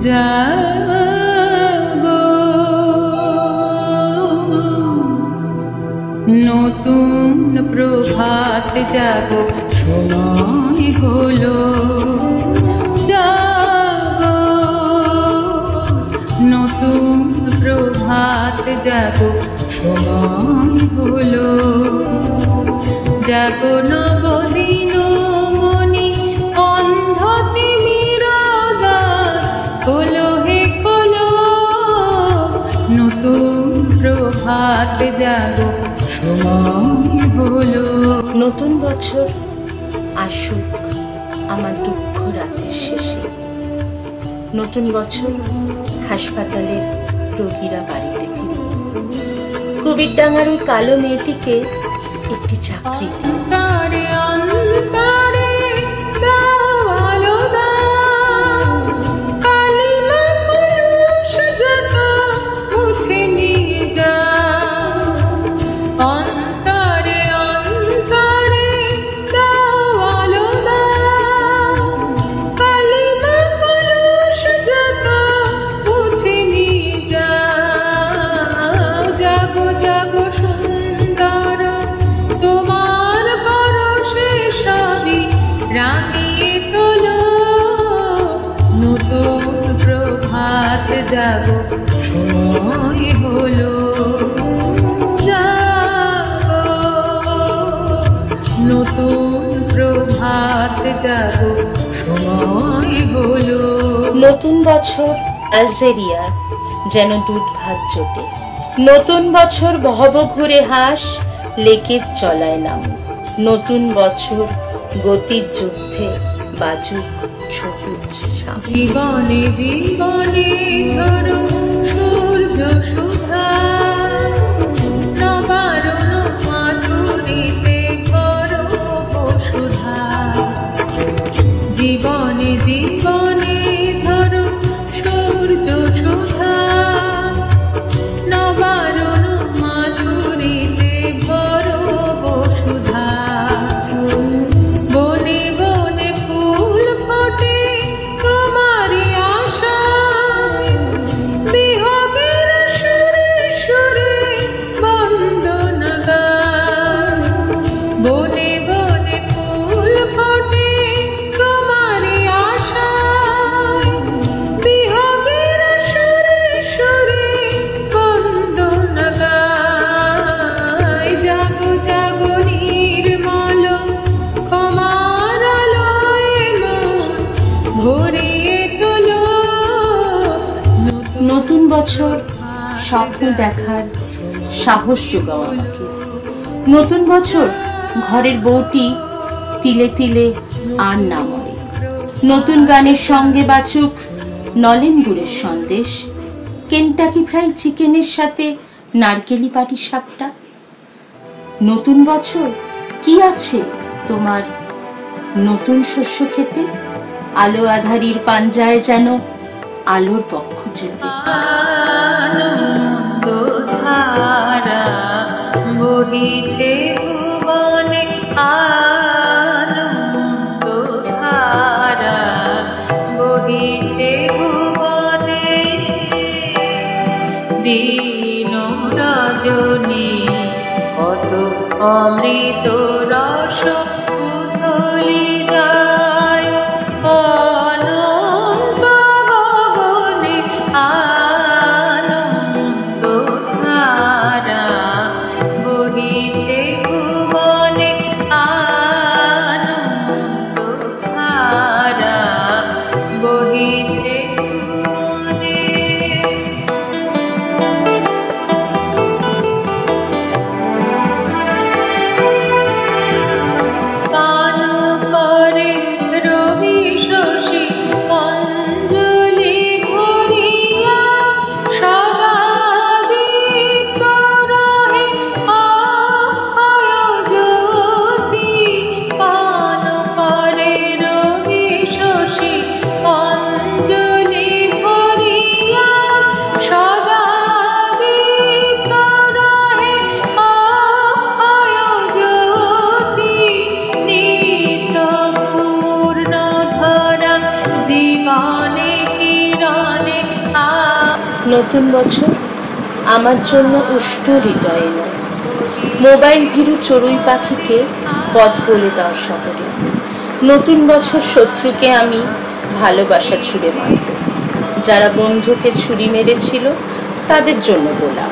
জাগো নতুন প্রভাত জাগো সময় হলো জাগো নতুন প্রভাত জাগো সময় হলো জাগো নবদিন মনি অন্ধ তিমির দ্বার খোলো হে খোলো নতুন প্রভাত জাগো সময় হলো। নতুন বছর আসুক আমার দুঃখ রাতের শেষে, নতুন বছর হাসপাতালের রোগীরা বাড়িতে ফিরুক, কুবিরডাঙ্গার ওই কালো মেয়েটিকে একটি চাকরি দিন। রাঙিয়ে তোলো নতুন প্রভাত জাগো সময় হলো জাগো নতুন প্রভাত জাগো সময় হলো। নতুন বছর আলজেরিয়া যেন দুধ ভাত জোটে, নতুন বছর ভব ঘুরে হাস লেকের চলায় নাম, নতুন বছর গতির যুদ্ধে বাজুক সবুজ জীবনে জীবনে ঝরো সূর্য সুধা নবারণ মাধুরীতে করো বসুধা জীবনে জীবনে ঝরো সূর্য সুধা নবারণ মাধুরীতে ভরো বসুধা বনে বনে ফুল ফোটে তোমারি আশায় বিহগের সুরে সুরে বন্দনা গায় বনে বনে ফুল ফোটে তোমারি আশায় বিহগের সুরে সুরে বন্দনা গায় জাগো জাগো নির্মল ক্ষমার আলোয় মন ভরিয়ে তোলো নতুন বছর স্বপ্ন দেখার সাহস যোগাও আমাকে, নতুন বছর ঘরের বউটি তিলে তিলে আর না মরে, নতুন গানের সঙ্গে বাঁচুক নলেন গুড়ের সন্দেশ, কেন্টাকি ফ্রাই চিকেনের সাথে নারকেলি পাটি সাপটা। নতুন বছর কি আছে তোমার নতুন শস্য খেতে, আলো আধারির পাঞ্জায় যেন আলোর পক্ষ যেতে। আনন্দধারা বহিছে ভুবনে আনন্দধারা বহিছে ভুবনে দিন রজনী কত অমৃত রস উথলি যায় অনন্ত গগনে আনন্দধারা বহিছে ভুবনে আনন্দধারা বহিছে ভুবনে। নতুন বছর আমার জন্য উষ্ণ হৃদয়ে নয়, মোবাইল ভীরু চড়ুই পাখিকে পথ বলে দাও শহরে। নতুন বছর শত্রুকে আমি ভালোবাসা ছুঁড়ে মারব। যারা বন্ধুকে ছুরি মেরেছিল তাদের জন্য বলা,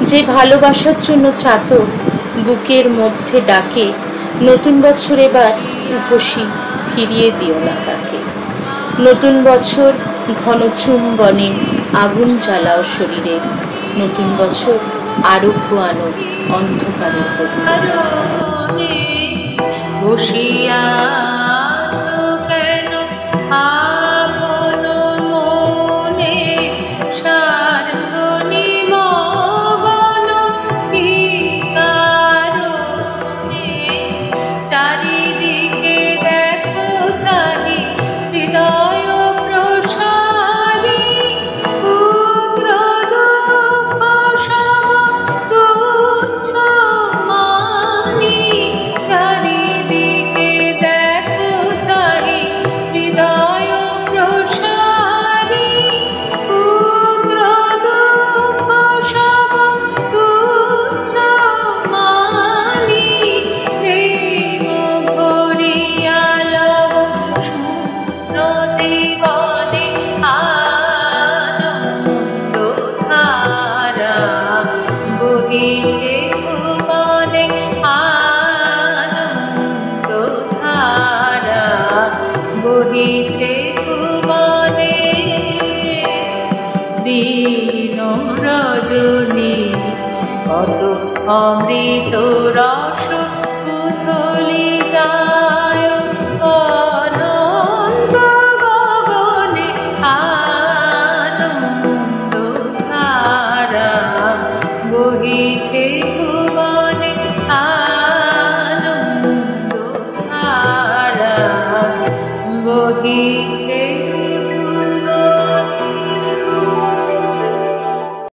যে ভালোবাসার জন্য চাতক বুকের মধ্যে ডাকে, নতুন বছর এবার উপসী ফিরিয়ে দিও না তাকে। নতুন বছর ঘন চুম্বনে আগুন জ্বালাও শরীরে, নতুন বছর আরোগ্য আনো অন্ধকারের গভীরে। বসিয়া আছো কেন আপন মনে, স্বার্থ নিমগ্ন কি কারণে? চারিদিকে দেখো চাহি হৃদয় প্রসারী, ক্ষুদ্র দুঃখ সম তুচ্ছ মানি। চারিদিকে দেখো চাহি হৃদয় প্রসারী, ক্ষুদ্র দুঃখ সম তুচ্ছ মানি। প্রেম ভরিয়া লব শূন্য জীবনে আনন্দ ধারা বহিছে ভুবনে, আনন্দ ধারা বহিছে ভুবনে। দিন রজনী কত অমৃত রস উথলি যায় অনন্ত গগনে, আনন্দ ধারা বহিছে ভুবনে, আনন্দ ধারা বহিছে।